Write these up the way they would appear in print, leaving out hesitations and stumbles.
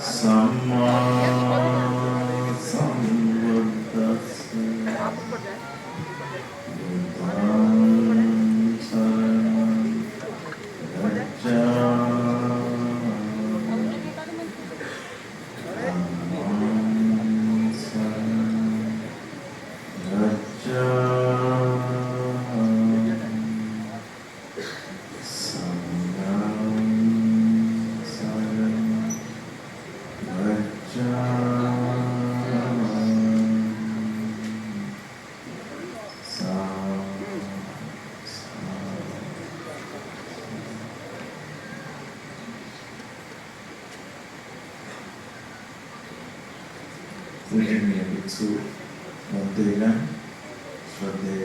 सम्मा सम्बुद्धस्स बुद्धं शरणं गच्छामि धम्मं शरणं गच्छामि संघं शरणं पूजनीय भिक्षु वंदेगण श्रद्धेय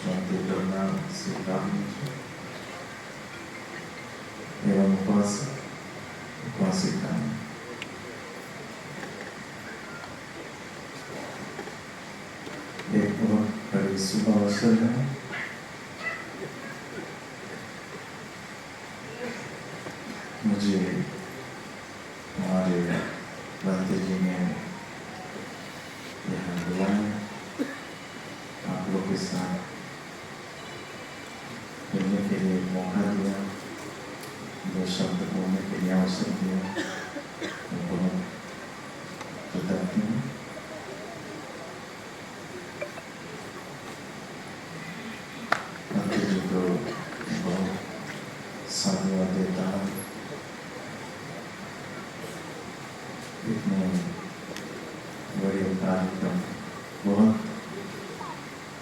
शांति करना स्वीकार एवं उपासक उपासिका एक बहुत बड़ी शुभ अवसर है। मुझे हमारे बंदे जी ने यहाँ बुलाया, आप लोग के साथ मिलने के लिए मौका दिया, दो शब्द बोलने के लिए अवसर दिया। मैं बहुत कृतज्ञ हूँ। बंदे जी को बहुत साधुवाद देता हूँ। इतने बड़े कार्यक्रम बहुत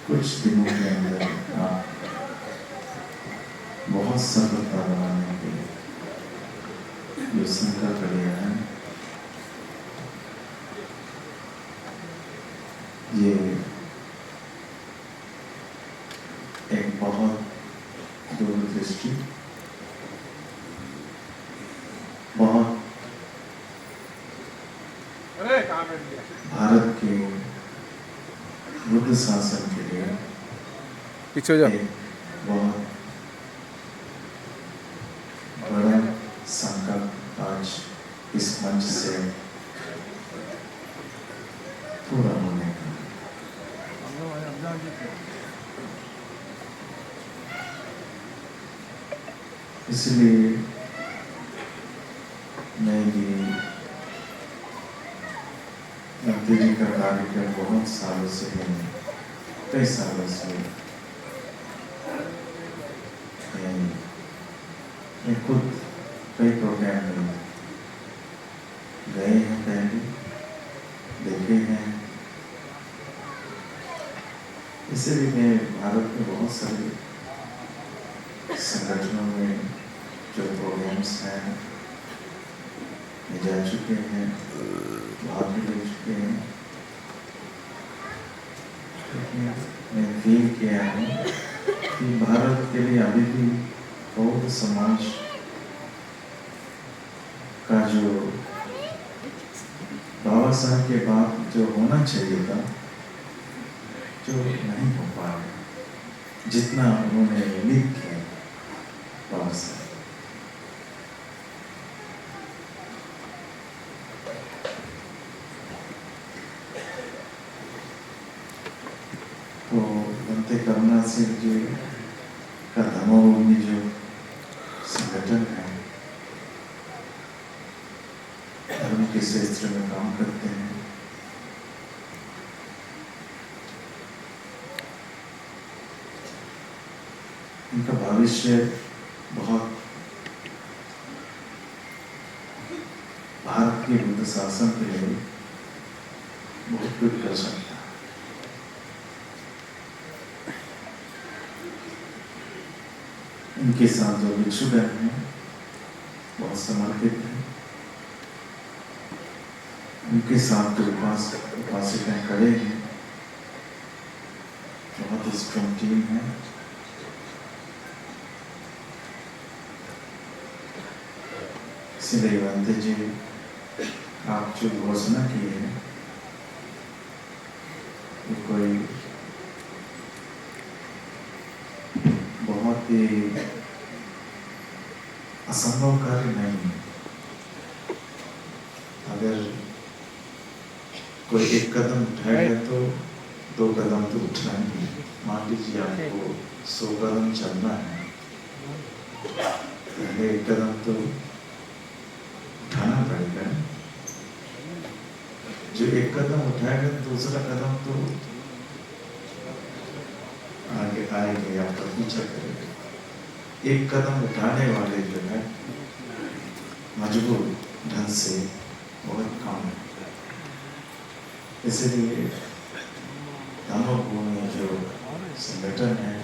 कुछ दिनों के अंदर आप बहुत सफलता बनाने के जो संकल्प लिया है, ये एक बहुत दूरदृष्टि, बहुत भारत के बुद्ध शासन के लिए पीछे हो जाओ। एक बहुत बड़ा संकल्प आज इस मंच से पूरा होने का। इसलिए मैं भी नंदी जी का कार्यक्रम बहुत सालों से नहीं, कई सालों से मैं खुद कई प्रोग्राम में गए हैं, पहले देखे हैं। इससे भी मैं भारत में बहुत सारे संगठनों में जो प्रोग्राम्स हैं जा चुके हैं, भाग भी ले चुके हैं। मैं फील किया है कि भारत के लिए अभी भी बौद्ध समाज का जो बाबा साहब के बाद जो होना चाहिए था, जो नहीं हो पाया, जितना उन्होंने लिख किया बाबा साहब। तो बनते करुणा सिंह जी का धर्मभूमि जो संगठन है, धर्म के क्षेत्र में काम करते हैं। इनका भविष्य बहुत भारत के बुद्ध शासन के लिए बहुत कुछ कर सकता है। इनके साथ जो भिक्षुगण हैं बहुत समर्पित हैं। उनके साथ जो उपासिकाएं खड़े हैं, बहुत स्ट्रॉन्ग टीम है। इसलिए बंदे जी, आप जो घोषणा की है वो कोई बहुत ही असंभव कार्य नहीं है। अगर कोई एक कदम उठाएगा तो 2 कदम तो उठना ही है। मान लीजिए आपको 100 कदम चलना है, पहले एक कदम तो उठाना पड़ेगा। जो एक कदम उठाएगा दूसरा कदम तो आगे आएगा या आपका पीछा करेगा। एक कदम उठाने वाले जो है मजबूर ढंग से बहुत कम है। इसलिए धर्मभूमि जो संगठन है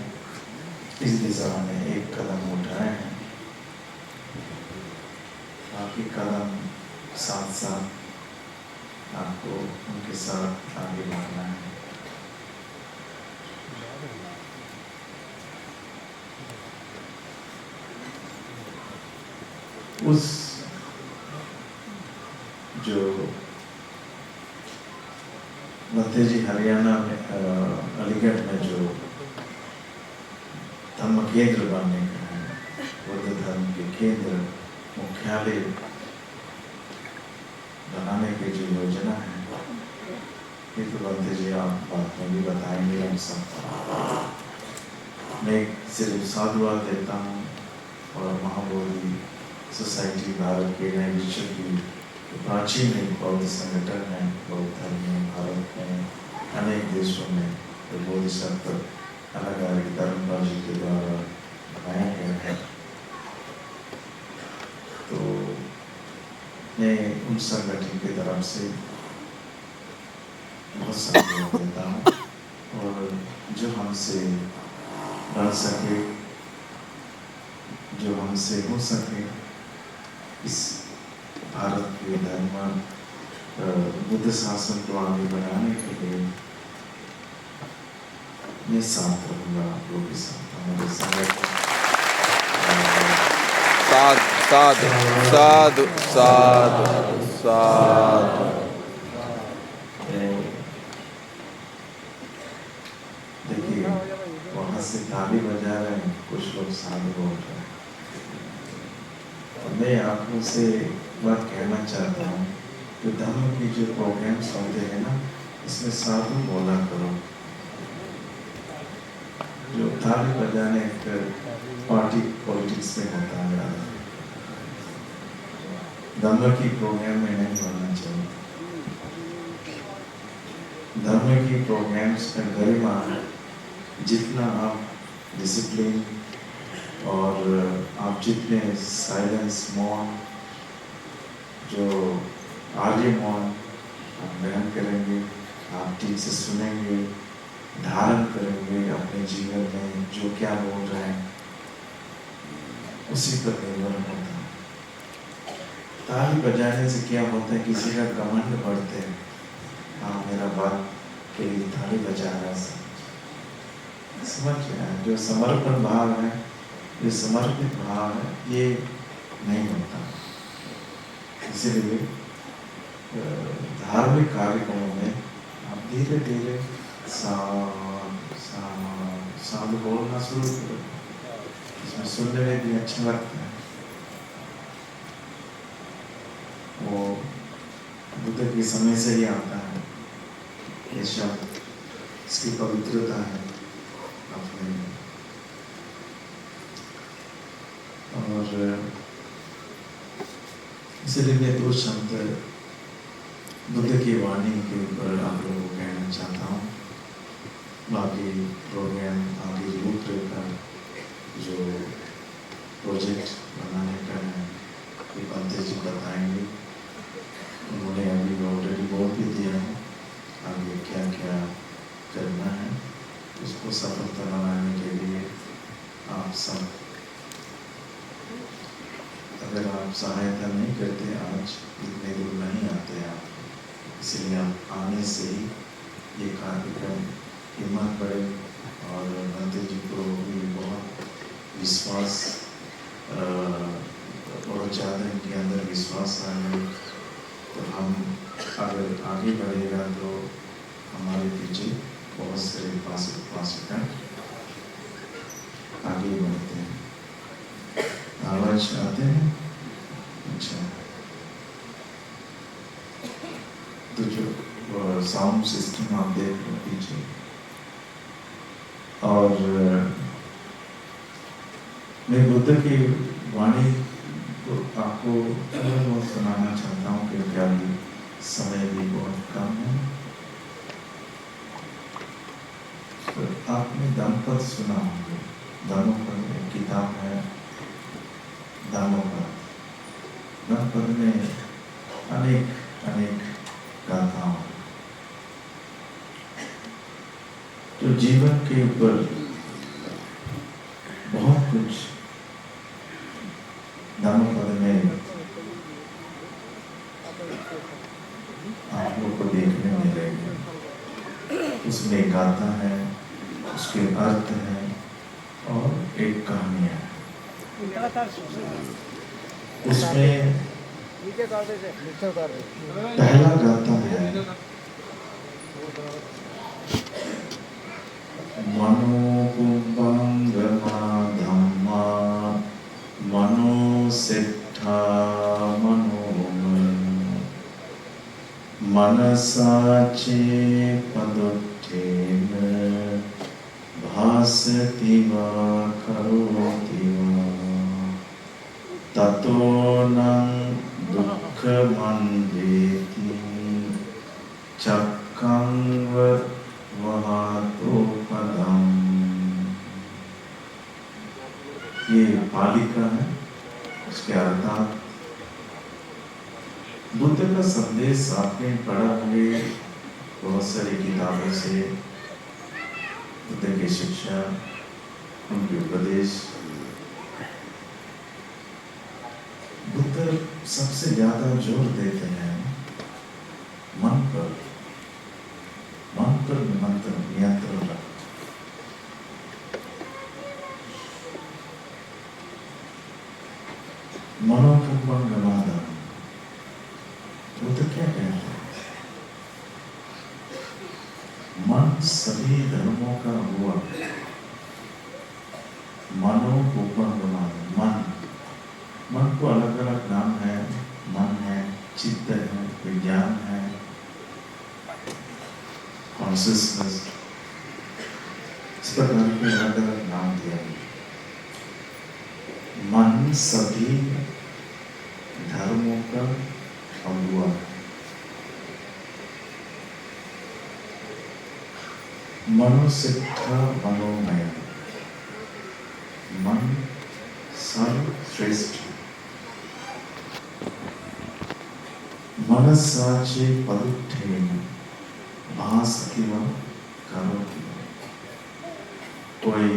इस दिशा में एक कदम उठाए हैं, बाकी कदम साथ साथ आपको उनके साथ आगे बढ़ना है। उस जो मध्य जी हरियाणा में अलीगढ़ में जो धर्म केंद्र बनने का है, बुद्ध धर्म के केंद्र मुख्यालय बनाने की जो योजना है, ये तो मध्य जी आप बात में भी बताएंगे हम सब। मैं सिर्फ साधुवाद देता हूँ और महाबोधि सोसाइटी भारत के नए विश्व की प्राचीन एक बौद्ध संगठन है। बौद्ध धर्म में भारत में अनेक देशों में बोधिसत्व अलग अलग धर्मराजी के द्वारा बनाया गया है। तो मैं उन संगठन की तरफ से बहुत सहयोग देता हूँ और जो हमसे बन सके, जो हमसे हो सके, इस भारत के धर्म बुद्ध शासन को आगे बढ़ाने के लिए मैं साथ रहूँगा। आप लोग के साथ हमारे संगठन साधु साधु साधु साधु। देखिए वहाँ से ताली बजा रहे हैं, कुछ लोग साधु बोल रहे हैं। मैं आपको से बात कहना चाहता हूँ कि धर्म की जो प्रोग्राम्स होते हैं ना, इसमें साधु बोला करो। जो ताली बजाने पार्टी पॉलिटिक्स में होता है, धर्म की प्रोग्राम में नहीं होना चाहिए। धर्म की प्रोग्राम्स में गरिमा है, जितना आप डिसिप्लिन और आप जितने साइलेंस मौन, जो आर्य मौन आप ग्रहण करेंगे, आप ठीक से सुनेंगे, धारण करेंगे अपने जीवन में, जो क्या बोल रहे हैं उसी पर निर्भर होता है। ताली बजाने से क्या होता है, किसी का घमंड बढ़ते हैं, हाँ मेरा बात के लिए ताली बजा रहा है। समझ रहे हैं? जो समर्पण भाव है, जो समर्पित भाव है, ये नहीं होता। इसीलिए धार्मिक कार्यक्रमों में आप धीरे धीरे साधु बोलना शुरू करो, इसमें सुनने में भी अच्छा लगता है। वो बुद्ध के समय से ही आता है ये शब्द, इसकी पवित्रता है अपने। और इसलिए मैं 2 शब्द बुद्ध की वाणी के ऊपर आप लोगों को कहना चाहता हूँ। बाकी प्रोग्राम आगे रूपरेखा जो प्रोजेक्ट बनाने का है, ये पंडित जी बताएंगे। उन्होंने अभी ऑलरेडी बोल भी दिया है आगे क्या क्या करना है। उसको सफलता बनाने के लिए आप सब, अगर आप सहायता नहीं करते, आज इतने दूर नहीं आते आप, इसलिए आप आने से ही ये कार्यक्रम हिम्मत बढ़े। और नंदी जी को भी बहुत विश्वास, बहुत ज़्यादा इनके अंदर विश्वास आ गया। तो हम अगर आगे बढ़ेगा तो हमारे पीछे बहुत सारे उपासक आगे बढ़ते हैं। आवाज आवाज आते हैं? अच्छा, तो जो साउंड सिस्टम आप देख लो पीछे। और मैं बुद्ध की वाणी को आपको थोड़ा बहुत सुनाना चाहता हूँ, क्योंकि अभी समय भी बहुत कम है। तो आपने धम्मपद सुना होगा। धम्मपद एक किताब है, धम्मपद। धम्मपद में अनेक अनेक गाथाओं, तो जीवन के ऊपर बहुत कुछ धम्मपद में आप लोग को देखने मिलेगा। उसमें एक गाथा है, उसके अर्थ है और एक कहानी है। उसमें पहला गाथा है, मनोपुंबंगमा धम्मा मनोसिद्धा मनोमय मनसाचे पदोत्थेन भासति वा करोति वा ततो न दुःखमन्वेति चक्कं वहातो पदम। ये पालिका है, उसके अर्थात बुद्ध का संदेश आपने पढ़ा होंगे बहुत सारी किताबों से। बुद्ध की शिक्षा, उनके उपदेश, बुद्ध सबसे ज्यादा जोर देते हैं मन पर। मन पर नियंत्रण रख। मनोपुंबंगमादा, बुद्ध क्या कहते हैं? मन सभी धर्मों का हुआ। मनोपुंबंगमादा, मन को अलग अलग नाम है। मन है, चित्त है, विज्ञान है, कॉन्शियसनेस, इस प्रकार के अलग अलग नाम दिया है। मन सभी धर्मों का अगुआ है। मनोसिद्धा मनोमय, मन सर्वश्रेष्ठ। मनसाचे पदुत्थेन भासति वा करोति वा। कोई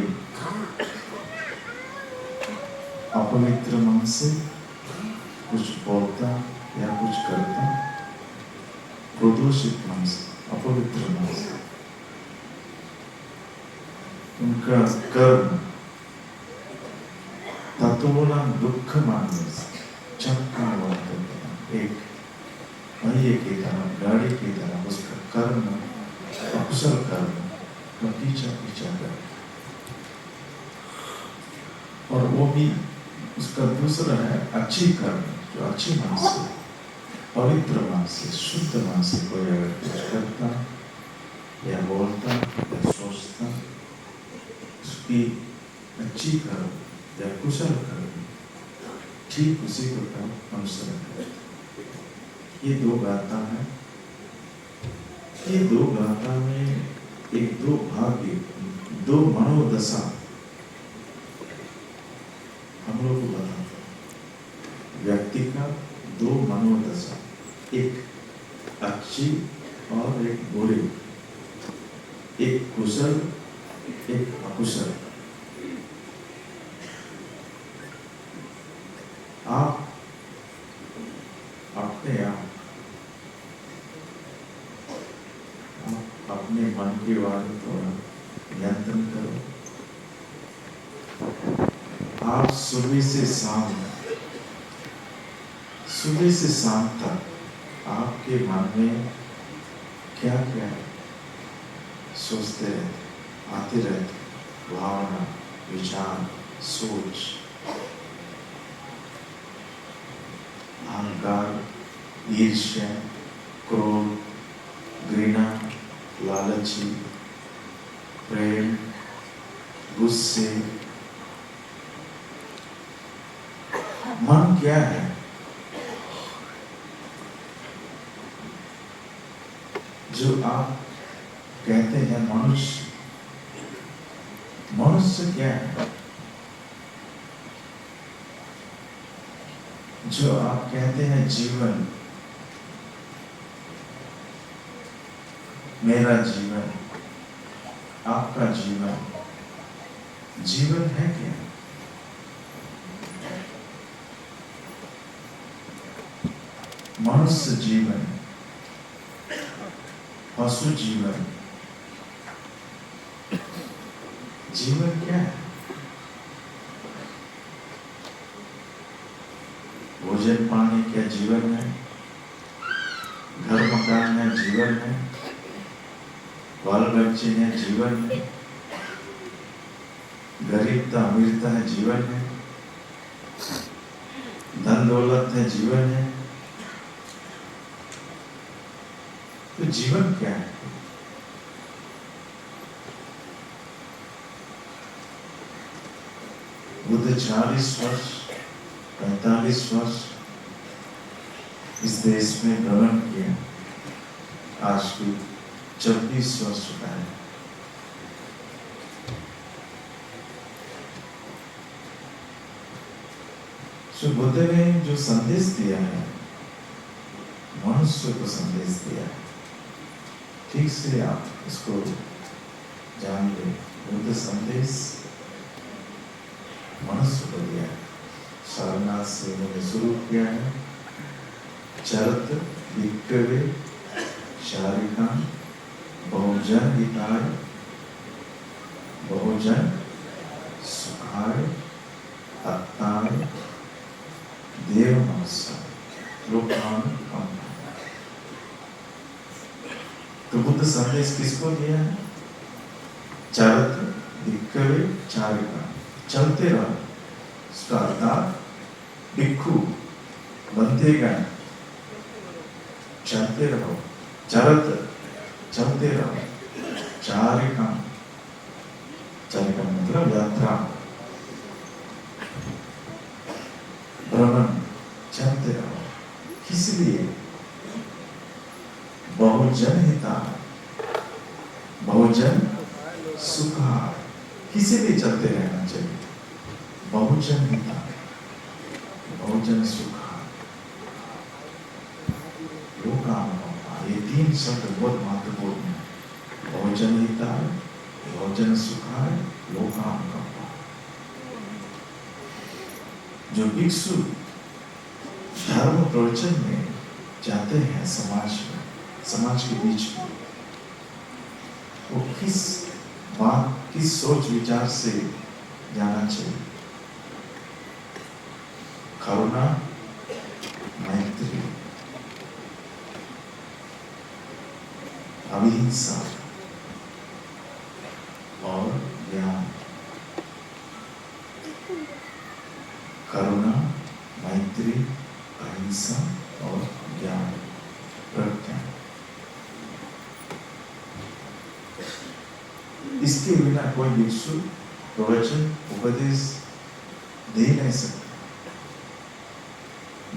अपवित्र मन से कुछ बोलता या कुछ करता, प्रदूषित मन से, अपवित्र मन से, उनका कर्म तत्वों दुख मानने से चक्का वर्तते, एक पहिए की तरह, गाड़ी की तरह उसका कर्म, अकुशल कर्म का पीछा कर, और वो भी उसका दूसरा है अच्छी कर्म, जो अच्छी मन से, पवित्र मन से, शुद्ध मन से कोई अगर कुछ करता या बोलता या सोचता, उसकी अच्छी कर्म या कुशल कर्म ठीक उसी प्रकार अनुसरण करता। ये दो गाथा है। ये दो गाथा में एक दो भाग्य, दो मनोदशा हम लोग को बताता है। व्यक्ति का दो मनोदशा, एक अच्छी और एक बुरी, एक कुशल एक अकुशल। आप अपने मन की वाणी थोड़ा नियंत्रण करो। आप सुबह से शाम तक आपके मन में क्या क्या सोचते रहते, आते रहते, भावना, विचार, सोच, ईर्ष्या, क्रोध, घृणा, लालची, प्रेम, गुस्से। मन क्या है? जो आप कहते हैं मनुष्य, मनुष्य क्या है? जो आप कहते हैं जीवन, मेरा जीवन, आपका जीवन, जीवन है क्या? मनुष्य जीवन, पशु जीवन, जीवन क्या है? भोजन पानी क्या जीवन है? घर मकान है जीवन है? बाल बच्चे हैं जीवन है? गरीबता अमीरता है जीवन है? धन दौलत है जीवन है? तो जीवन क्या है? बुद्ध 40 वर्ष 45 वर्ष इस देश में भ्रमण किया, आज भी 26 वर्ष का है। तो बुद्ध ने जो संदेश दिया है, मनुष्य को संदेश दिया है, ठीक से आप इसको जान ले। बुद्ध संदेश मनुष्य को दिया है। सारनाथ से उन्होंने शुरू किया है। चरत भिक्खवे शारिका बहुजन हिताय बहुजन सुखाय अत्ताय देव नमस्कार लोकान। तो बुद्ध संदेश किसको दिया है? चरत भिक्खवे चारिका, चलते रहो। उसका अर्थात भिक्षु बनते गए, चलते रहो। चरत चलते रहो, चारिका चारिका मतलब यात्रा, भ्रमण, चलते रहो। किस लिए? बहुजन हिताय बहुजन सुखाय। किसी भी चलते रहना चाहिए। बहुजन हिताय बहुजन सुखाय लोकानुकंपा। ये 3 शब्द बहुत महत्वपूर्ण है। बहुजन हिताय बहुजन सुखाय लोकानुकंपा। जो भिक्षु धर्म प्रवचन में जाते हैं समाज में, समाज के बीच में, वो किस बात, किस सोच विचार से जाना चाहिए? करुणा, मैत्री, अहिंसा और ज्ञान। करुणा, मैत्री, अहिंसा और ज्ञान, प्रज्ञा। इसके बिना कोई भिक्षु प्रवचन उपदेश दे नहीं सकता।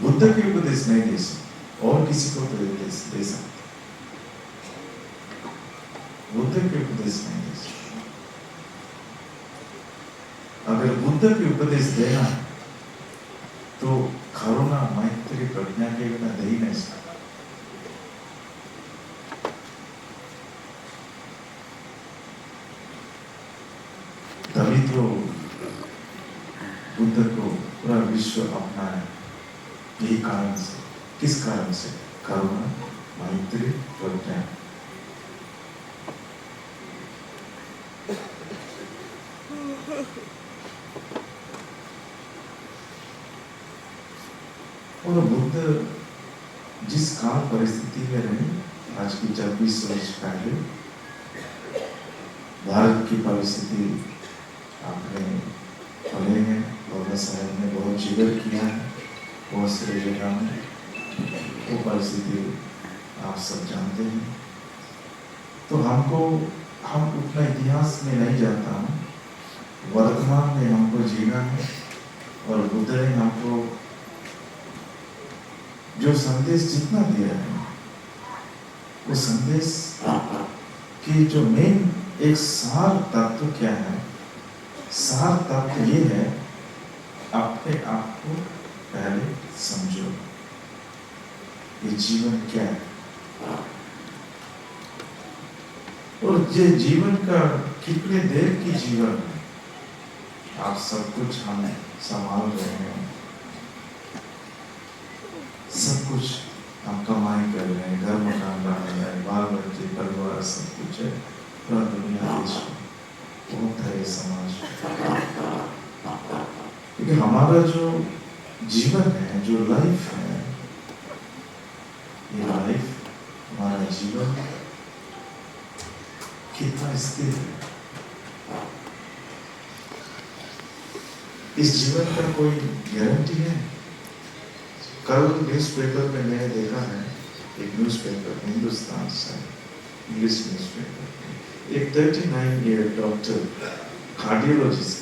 बुद्ध के उपदेश नहीं दे सकते, और किसी को उपदेश दे सकते। बुद्ध के उपदेश नहीं दे सकते। अगर बुद्ध के उपदेश देना है तो करुणा, मैत्री, प्रज्ञा के बिना दे ही नहीं सकता। तभी तो बुद्ध को पूरा विश्व अपनाया। यही कारण से। किस कारण से? करुणा, मैत्री, प्रज्ञा। और बुद्ध जिस काल परिस्थिति में रहे, आज की 26 वर्ष पहले भारत की परिस्थिति आपने पढ़े हैं। बाबा साहब ने बहुत जिक्र किया है बहुत सारी जगह में। वो परिस्थिति आप सब जानते हैं। तो हम उतना इतिहास में नहीं जानता हूँ, वर्तमान में हमको जीना है। और बुद्ध ने हमको जो संदेश जितना दिया है, वो संदेश की जो मेन एक सार तत्व क्या है? सार तत्व ये है, अपने आप को पहले समझो, ये जीवन क्या है और ये जीवन का कितने देर की जीवन है। आप सब कुछ हम संभाल रहे हैं, सब कुछ हम कमाई कर रहे हैं, घर मकान बना रहे हैं, बाल बच्चे परिवार सब कुछ है, पूरा दुनिया देश बहुत है समाज। क्योंकि हमारा जो जीवन है, जो लाइफ है, ये लाइफ, हमारा जीवन कितना स्थिर है। इस जीवन का कोई गारंटी है? कल न्यूज़पेपर में मैंने देखा है, एक न्यूज़पेपर हिंदुस्तान से, इंग्लिश न्यूज़पेपर, एक 39 ईयर डॉक्टर, कार्डियोलॉजिस्ट,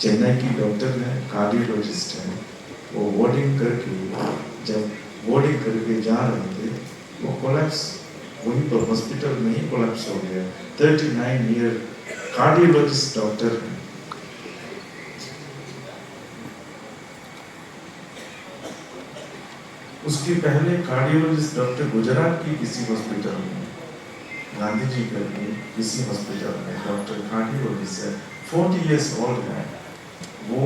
चेन्नई की डॉक्टर है, कार्डियोलॉजिस्ट है। वो वार्डिंग करके जा रहे थे, वो कोलैप्स, वहीं पर हॉस्पिटल में ही कोलैप्स हो गया। 39 ईयर कार्डियोलॉजिस्ट डॉक्टर है। उसके पहले कार्डियोलॉजिस्ट डॉक्टर गुजरात की किसी हॉस्पिटल में, गांधी जी करके किसी हॉस्पिटल में डॉक्टर कार्डियोलॉजिस्ट है, 40 इयर्स ओल्ड है। वो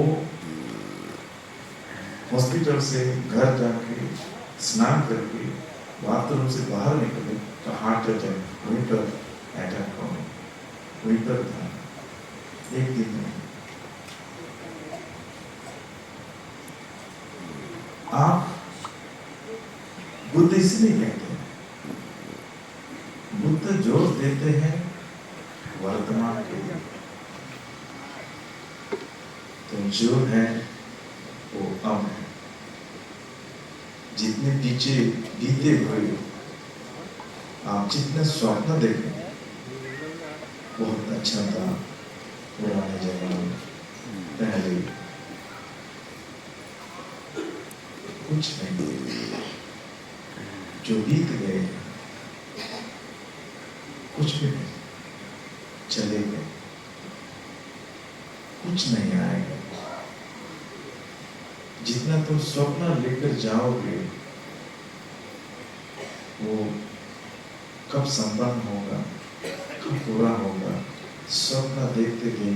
हॉस्पिटल से घर जाके स्नान करके बाथरूम से बाहर निकले तो हार्ट अटैक, वहीं पर अटैक हो, वहीं पर था, एक दिन में। आप बुद्ध इसलिए कहते हैं, बुद्ध जोर देते हैं वर्तमान के लिए। तो जो है वो अब है। जितने पीछे बीते हुए आप जितने स्वप्न देखें, बहुत अच्छा था पुराने जमाने पहले, कुछ नहीं, जो बीत गए कुछ भी नहीं, चले गए, कुछ नहीं आएगा। जितना तुम स्वप्न लेकर जाओगे वो कब संपन्न होगा, कब पूरा होगा। स्वप्न देखते देखते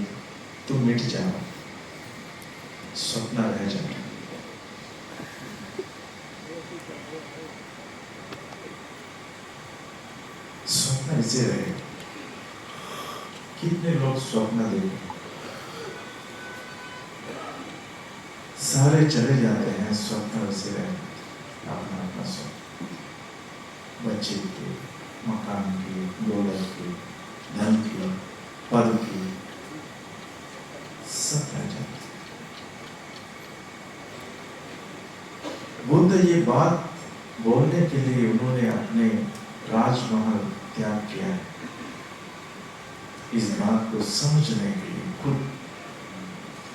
तुम मिट जाओ, स्वप्न रह जाए। स्वप्न ऐसे रहे। कितने लोग स्वप्न देखे, सारे चले जाते हैं, स्वप्न वैसे रहे, अपना अपना स्वप्न, बच्चे के, मकान की, दौलत की, धन की, पद की, सब रह जाते। बुद्ध ये बात बोलने के लिए उन्होंने अपने राजमहल त्याग किया है, इस बात को समझने के लिए, खुद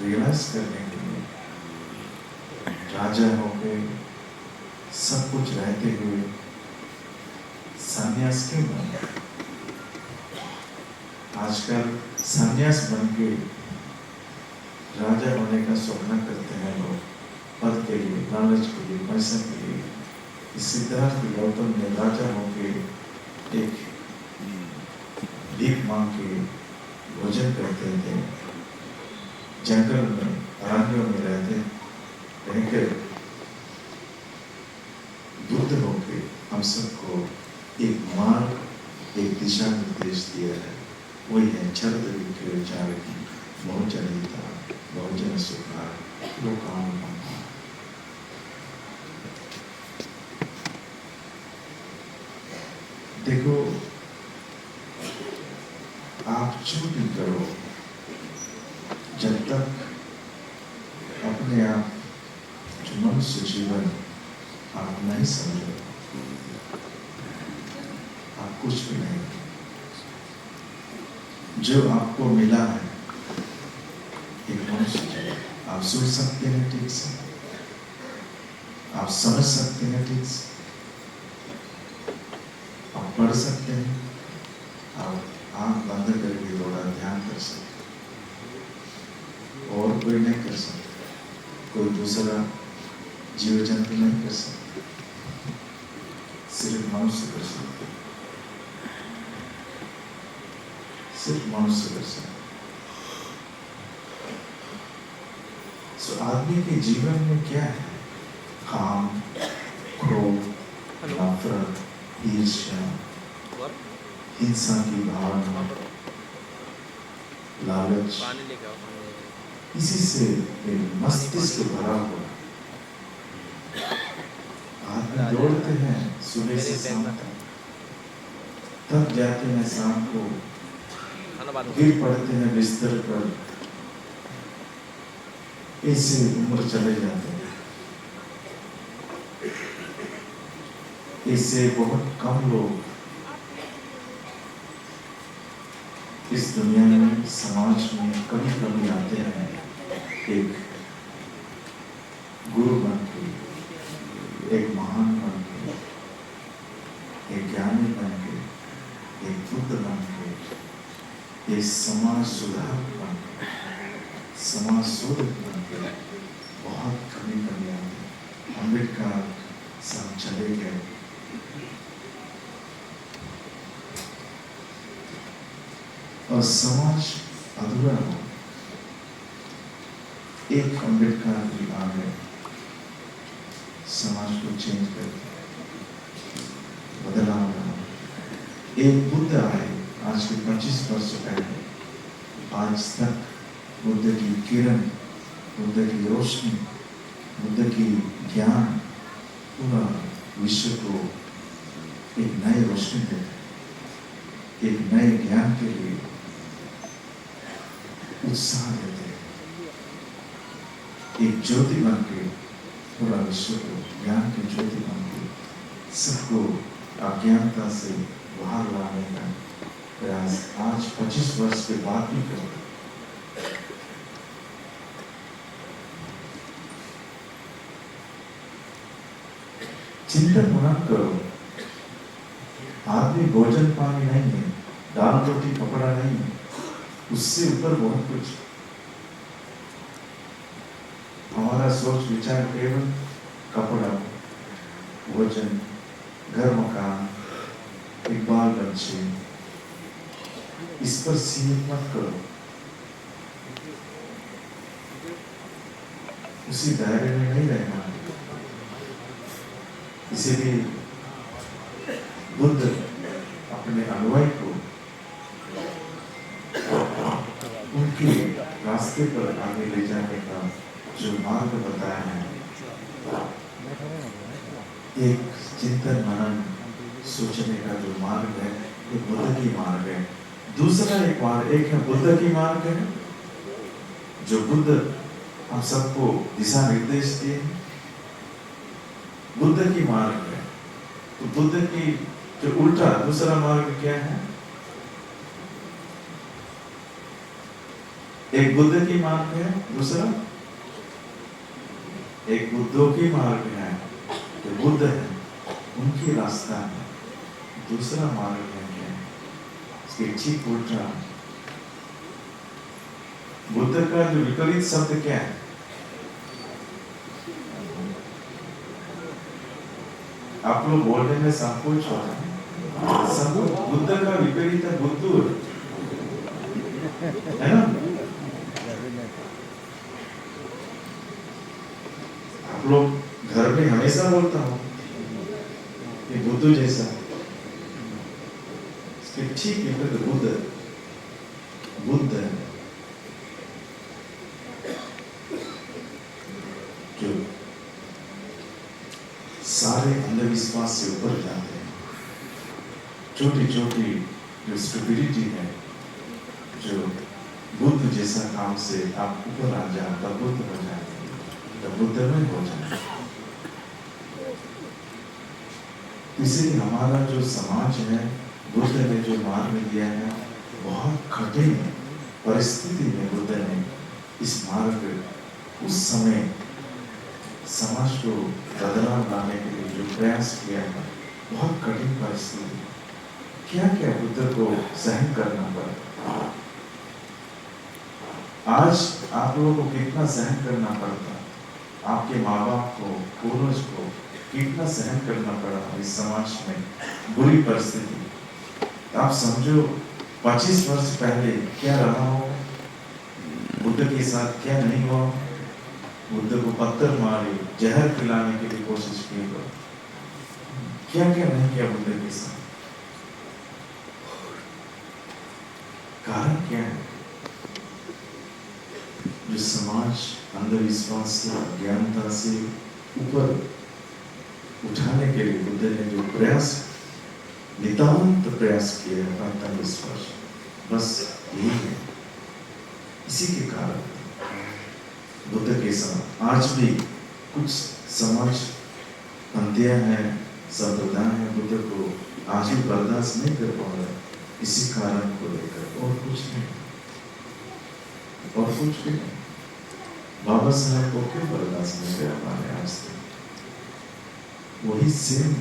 रियलाइज करने के लिए। राजा होके सब कुछ रहते हुए सन्यास क्यों बने? आजकल सन्यास बन के राजा होने का स्वप्न करते हैं लोग, पद के लिए, लालच के लिए, पैसे के लिए। सिद्धार्थ गौतम ने राजा होके एक भीख मांग के भोजन करते थे, जंगल में, अरण्यों में रहकर बुद्ध होके हम सबको एक मार्ग, एक दिशा निर्देश दिया है। वही है चरित्र विचार की बहुजन हिता, बहुजन सुखार, लोकानुकंपा। देखो, आप जो भी करो, जब तक अपने आप जो मन मनुष्य जीवन आप नहीं समझो, आप कुछ भी नहीं। जो आपको मिला है एक मनुष्य जीवन, आप सोच सकते हैं ठीक से, आप समझ सकते हैं ठीक से, आप पढ़ सकते हैं, आप आंख बंद करके थोड़ा ध्यान कर सकते, और कोई नहीं कर सकता, कोई दूसरा जीव जंतु नहीं कर सकता, सिर्फ मनुष्य कर सकता, सिर्फ मनुष्य कर सकता। सो आदमी के जीवन में क्या है? काम, क्रोध, नफरत, ईर्ष्या, हिंसा की भावना, लालच, इसी से मस्तिष्क भरा हुआ। आदमी दौड़ते हैं सुबह से शाम तक, थक जाते हैं शाम को, गिर पड़ते हैं बिस्तर पर, ऐसे उम्र चले जाते हैं। इससे बहुत कम लोग इस दुनिया में, समाज में कभी कभी आते हैं, एक गुरु बन के, एक महान बन के, एक ज्ञानी बन के, एक बुद्ध बन के, एक समाज सुधारक बन के, समाज शोधक बन के, बहुत कभी कभी आते। अम्बेडकर सब चले गए, और समाज अधूरा हो। एक अम्बेडकर भी आ गए, समाज को चेंज कर बदलाव लाए। एक बुद्ध आए आज के 25 वर्ष पहले, आज तक बुद्ध की किरण, बुद्ध की रोशनी, बुद्ध की ज्ञान पूरा विश्व को एक नई रोशनी देते, एक नए ज्ञान के लिए उत्साह देते, एक ज्योति बन के पूरा विश्व को, ज्ञान की ज्योति बन के सबको अज्ञानता से बाहर लाने का प्रयास आज 25 वर्ष के बाद भी करो। चिंतन मनन करो। आदमी भोजन पानी नहीं है, दाल रोटी कपड़ा नहीं है, उससे ऊपर बहुत कुछ। हमारा सोच विचार केवल कपड़ा, भोजन, घर मकान, एक बाल बच्चे, इस पर सीमित मत करो। उसी दायरे में नहीं रहना। इसीलिए बुद्ध अपने अनुयायी को उनके रास्ते पर आगे ले जाने का जो मार्ग बताया है, एक चिंतन मनन सोचने का जो मार्ग है, वो बुद्ध की मार्ग है। दूसरा एक मार्ग, एक है बुद्ध की मार्ग है, जो बुद्ध हम सबको दिशा निर्देश दिए, बुद्ध की मार्ग है। तो बुद्ध की जो उल्टा दूसरा मार्ग क्या है? एक बुद्ध की मार्ग है, दूसरा एक बुद्धों की मार्ग है, जो बुद्ध है उनकी रास्ता है। दूसरा मार्ग है क्या? इसके ठीक उल्टा। बुद्ध का जो विपरीत शब्द क्या है? आप लोग बोलने में संकोच होता है। संकोच बुद्ध का विपरीत है बुद्धूर, है ना? आप लोग घर में हमेशा बोलता हूँ कि बुद्धू जैसा, इसके ठीक विपरीत बुद्ध, बुद्ध जो सारे अंधविश्वास से ऊपर जाते हैं। छोटी छोटी जो स्टुपिडिटी है, जो बुद्ध जैसा काम से आप ऊपर आ जाए, तब बुद्ध हो जाए, तब बुद्ध में हो जाए। इसलिए हमारा जो समाज है, बुद्ध ने जो मार्ग दिया है, बहुत कठिन परिस्थिति में बुद्ध ने इस मार्ग उस समय समाज को बदलाव लाने के लिए जो प्रयास किया है, बहुत कठिन परिस्थिति, क्या क्या बुद्ध को सहन करना पड़ा। आज आप लोगों को कितना सहन करना पड़ता, आपके माँ बाप को, पूर्वज को कितना सहन करना पड़ा इस समाज में बुरी परिस्थिति। आप समझो 25 वर्ष पहले क्या रहा हो, बुद्ध के साथ क्या नहीं हुआ। बुद्ध को पत्थर मारे, जहर पिलाने के लिए कोशिश की, क्या क्या नहीं किया बुद्ध के साथ। कारण क्या है? जो समाज अंधविश्वास से, अज्ञानता से ऊपर उठाने के लिए बुद्ध ने जो प्रयास, नितांत प्रयास किया है, अंधविश्वास, बस यही है। इसी के कारण बुद्ध के साथ आज भी कुछ समाज अंत्य है, संप्रदाय है, बुद्ध को आज भी बर्दाश्त नहीं कर पा रहे, इसी कारण को लेकर, और कुछ नहीं, और कुछ भी नहीं। बाबा साहब को क्यों बर्दाश्त नहीं कर पा रहे आज तक? वही सेम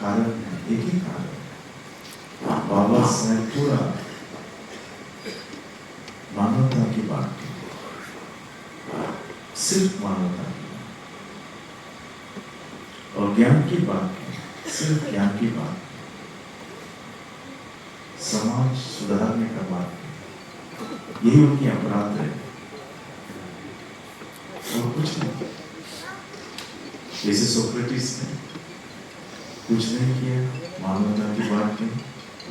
कारण है, एक ही कारण। बाबा साहब पूरा मानवता की बात की, सिर्फ मानवता की और ज्ञान की बात की, सिर्फ ज्ञान की बात, समाज सुधारने का बात की, यही उनकी अपराध है और कुछ नहीं। जैसे सोक्रेटिस ने कुछ नहीं किया, मानवता की बात की,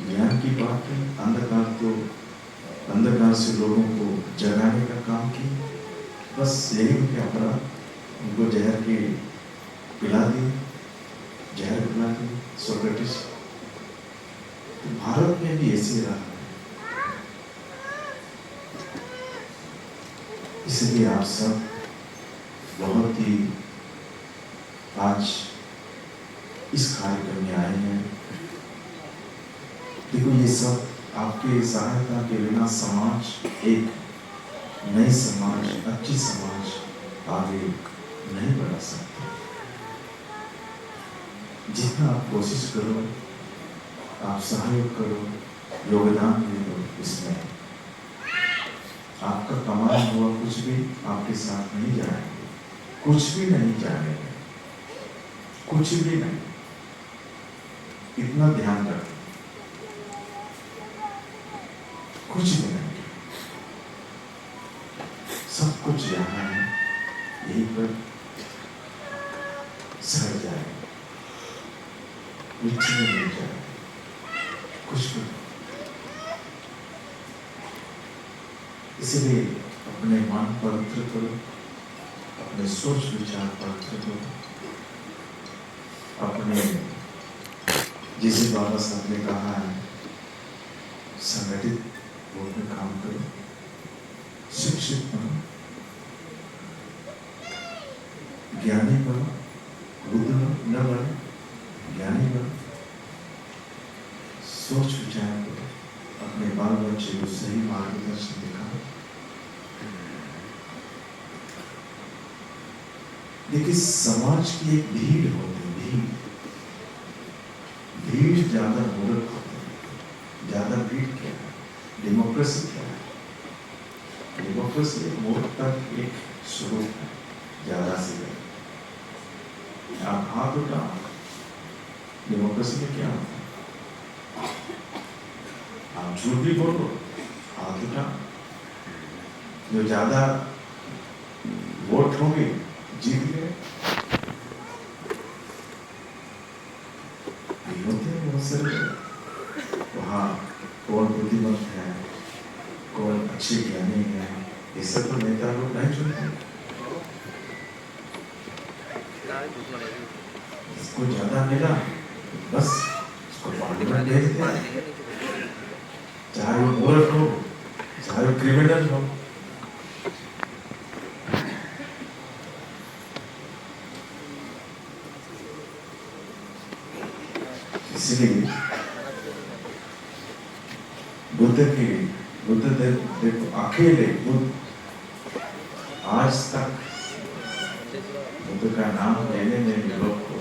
ज्ञान की बात की, अंधकार से लोगों को जगाने का काम किया, बस यही उनके अपराध। उनको जहर के पिला दी, जहर पिला दी सोक्रेटिस। तो भारत में भी ऐसे रहा है। इसलिए आप सब बहुत ही आज इस कार्यक्रम में आए हैं। देखो, ये सब आपके सहायता के बिना समाज, एक नई समाज, अच्छी समाज आगे नहीं बढ़ा सकते। जितना आप कोशिश करो, आप सहयोग करो, योगदान दो, इसमें आपका कमाया हुआ कुछ भी आपके साथ नहीं जाएगा, कुछ भी नहीं जाएगा, कुछ भी नहीं। इतना ध्यान रखो, कुछ भी नहीं, सब कुछ यहाँ है, यहीं पर सड़ जाएगा, मिट्टी में मिल जाएगा, कुछ भी। इसलिए अपने मन पवित्र करो, अपने सोच विचार पवित्र करो, अपने, जिसे बाबा साहब ने कहा है, संगठित रूप में काम करो, शिक्षित बनो, ज्ञानी बनो, बुद्ध न बनो, ज्ञानी बनो, सोच विचार करो, अपने बाल बच्चे को सही मार्गदर्शन दिखाओ। देखिए, समाज की एक भीड़ होती है, भीड़ ज्यादा मूर्ख होती है। ज्यादा भीड़ क्या है? डेमोक्रेसी क्या है? डेमोक्रेसी मूर्खता की एक स्वरूप है, ज्यादा से ज्यादा। आप हाथ उठाओ, डेमोक्रेसी में क्या होता है? आप झूठ भी बोलो, हाथ उठाओ, जो ज्यादा वोट होंगे जीत गए। होते हैं बहुत सारे, वहाँ कौन बुद्धिमत है, कौन अच्छे ज्ञानी है, ये सब तो नेता लोग नहीं चुनते। इसको ज्यादा मिला, बस उसको पार्लियामेंट भेज दिया, चाहे वो मूर्ख हो, चाहे वो क्रिमिनल हो। इसलिए बुद्ध देखो अकेले बुद्ध आज तक बुद्ध का नाम लेने में भी लोग को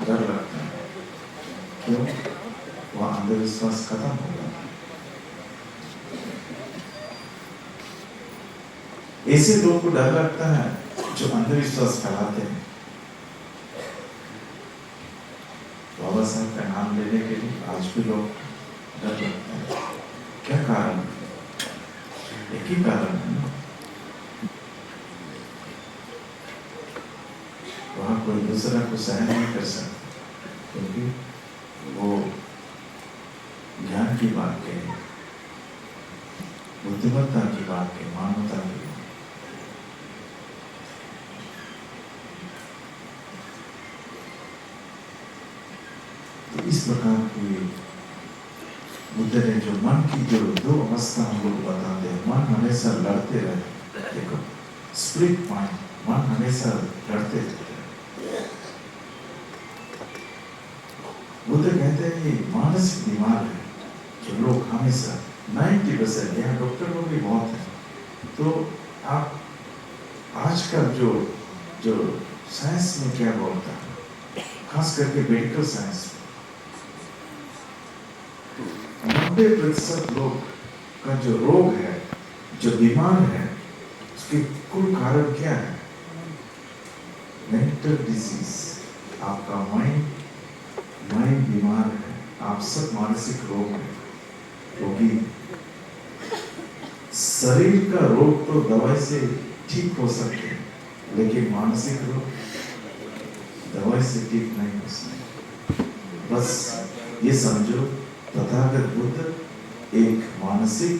डर लगता है। क्यों? वह अंधविश्वास खत्म होगा। ऐसे लोगों को डर लगता है जो अंधविश्वास फैलाते हैं। बाबा साहब का नाम लेने के लिए आज भी लोग डर लगता है। क्या कारण? एक ही कारण है ना, वहां कोई दूसरा को सहन नहीं कर सकता, क्योंकि वो ज्ञान की बात कहे, बुद्धिमत्ता की बात कहे, मानवता की बात। तो इस प्रकार की बुद्ध ने जो मन की जो दो अवस्था हम लोग बताते हैं, मन हमेशा लड़ते रहते। देखो स्प्लिट माइंड, मन हमेशा लड़ते रहते। बुद्ध कहते हैं ये मानसिक बीमार है जो लोग हमेशा 90%, यहाँ डॉक्टर लोग भी बहुत हैं। तो आप आज का जो साइंस में क्या बोलता है, खास करके मेडिकल साइंस, 90% लोग का जो रोग है, जो बीमार है, उसके कुल कारण क्या है? Mental disease. आपका माइंड बीमार है, आप सब मानसिक रोग है। क्योंकि शरीर का रोग तो दवाई से ठीक हो सकते हैं, लेकिन मानसिक रोग दवाई से ठीक नहीं हो सकते। बस ये समझो, तथागत बुद्ध एक मानसिक,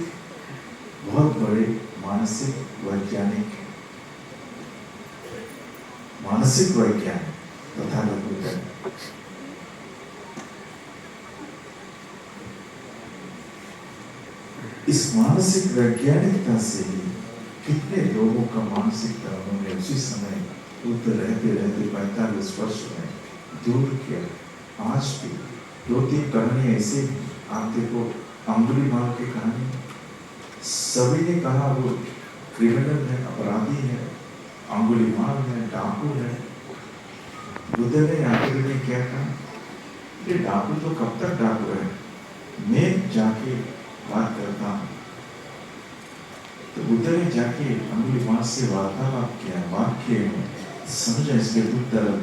बहुत बड़े मानसिक वैज्ञानिक है। मानसिक वैज्ञानिक तथागत बुद्ध। इस मानसिक वैज्ञानिकता से ही कितने लोगों का मानसिकता उन्होंने उसी समय बुद्ध रहते रहते 45 वर्ष में दूर किया। आज भी 2-3 कहानी ऐसे आप देखो, अंगुलीमाल की कहानी, सभी ने कहा वो क्रिमिनल है, अपराधी है, अंगुलीमाल है, डाकू है। बुद्ध ने आखिर में क्या कहा, ये डाकू तो कब तक डाकू है, मैं जाके बात करता हूँ। तो बुद्ध ने जाके अंगुलीमाल से वार्तालाप किया, वाक्य में समझा इसके दुख दर्द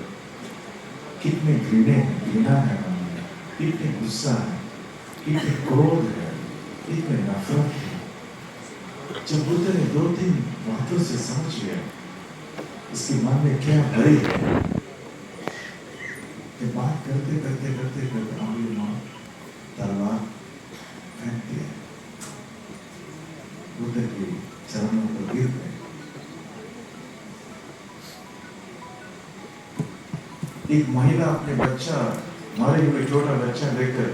कितने घृणा है, कितने गुस्सा है, कितने क्रोध है, कितने नफरत है। जब बुद्ध ने 2-3 बातों से समझ लिया इसके मन में क्या भरी है, तो बात करते करते करते करते अंगुलीमाल तलवार फेंक दिया, बुद्ध के चरणों पर गिर गए। एक महिला अपने बच्चा, मरे हुए छोटा बच्चा लेकर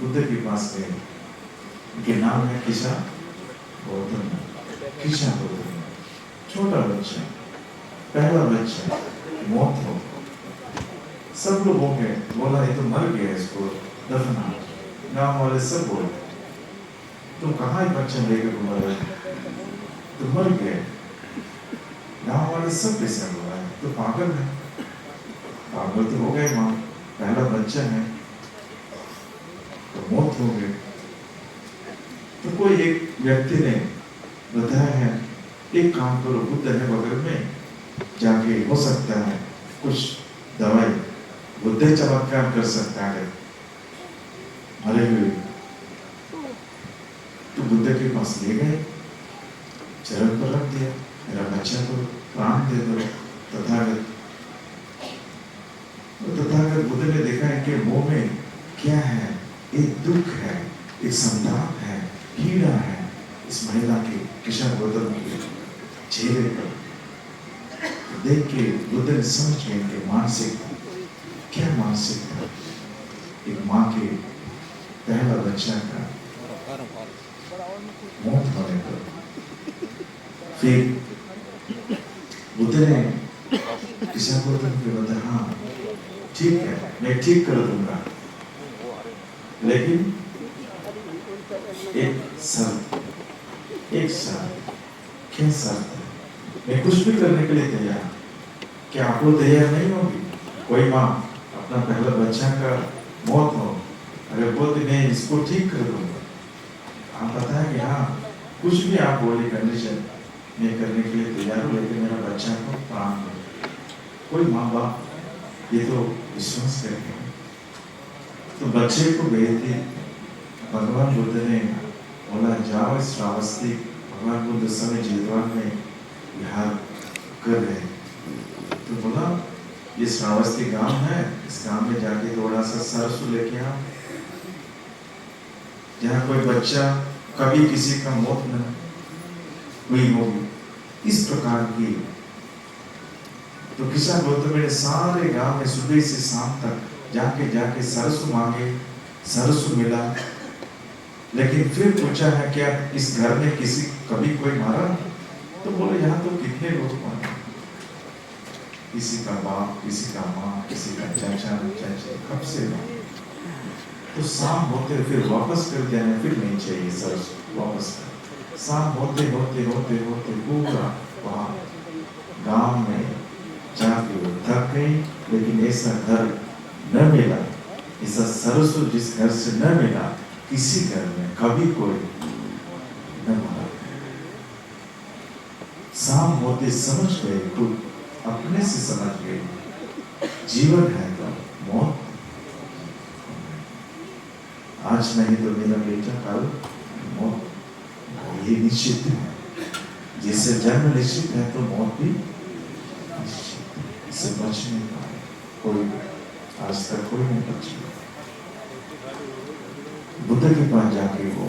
बुद्ध के पास गए। उनके नाम है किशा गौतम, किशा गौतम। छोटा बच्चा, पहला बच्चा, मौत हो। सब लोग हो गए, बोला ये तो मर गया, इसको दफना। गांव वाले सब बोले तुम कहाँ बच्चा लेकर घुमा रहे, तो मर गए। गांव वाले सब कैसे बोला तो पागल है, पागल तो हो गए, माँ पहला बच्चा है तो मौत हो गई। तो कोई एक व्यक्ति ने बताया है, एक काम करो, बुद्ध है बगल में, जाके हो सकता है कुछ दवाई, बुद्ध चमत्कार कर सकता है मरे हुए। तो बुद्ध के पास ले गए, चरण पर रख दिया, मेरा बच्चा को प्राण दे दो। तथागत बुद्ध ने देखा है कि मुंह में क्या है, एक दुख है, एक संताप है, पीड़ा है इस महिला के, किशा गौतम के चेहरे पर। देख के बुद्ध ने समझ गए कि मानसिक क्या मानसिक था, एक माँ के पहला बच्चा का मौत होने पर। फिर बुद्ध ने किशा गौतम को बताया, हाँ ठीक है, मैं ठीक कर दूंगा, लेकिन एक शर्त, क्या शर्त है? मैं कुछ भी करने के लिए तैयार। क्या आप लोग तैयार नहीं होगी? कोई माँ अपना पहला बच्चा का मौत हो, अगर बोलते मैं इसको ठीक कर दूंगा, आप पता है कि हाँ, कुछ भी आप बोले कंडीशन मैं करने के लिए तैयार हूँ, लेकिन मेरा बच्चा को प्राण दो। कोई माँ बाप ये तो विश्वास करते हैं, तो बच्चे को भेज दिए। भगवान बुद्ध ने बोला जाओ श्रावस्ती, भगवान बुद्ध समय जेतवन में विहार कर रहे, तो बोला ये श्रावस्ती गांव है, इस गांव में जाके थोड़ा सा सरसों लेके आओ, जहाँ कोई बच्चा कभी किसी का मौत न हुई होगी, इस प्रकार की। तो किसान गौतम ने सारे गांव में सुबह से शाम तक जाके सरसों मांगे, सरसों मिला। लेकिन फिर पूछा है क्या इस घर में किसी कभी कोई मारा? तो बोले यहाँ तो कितने लोग मारे, किसी का बाप, किसी का माँ, किसी का चाचा चाची, कब से मारे। तो शाम होते फिर वापस कर देना, फिर नहीं चाहिए सरसों वापस कर। शाम होते होते होते होते पूरा वहाँ गांव में जाके वो थक गई, लेकिन ऐसा घर न मिला, ऐसा सरसों जिस घर से न मिला, किसी घर में कभी कोई न मरा। शाम होते समझ गए, खुद अपने से समझ गए, जीवन है तो मौत आज नहीं तो मेरा बेटा कल मौत, ये निश्चित है। जैसे जन्म निश्चित है तो मौत भी निश्चित है। इससे बच नहीं पाए कोई, आज तक कोई नहीं बचा। बुद्ध के पास जाके वो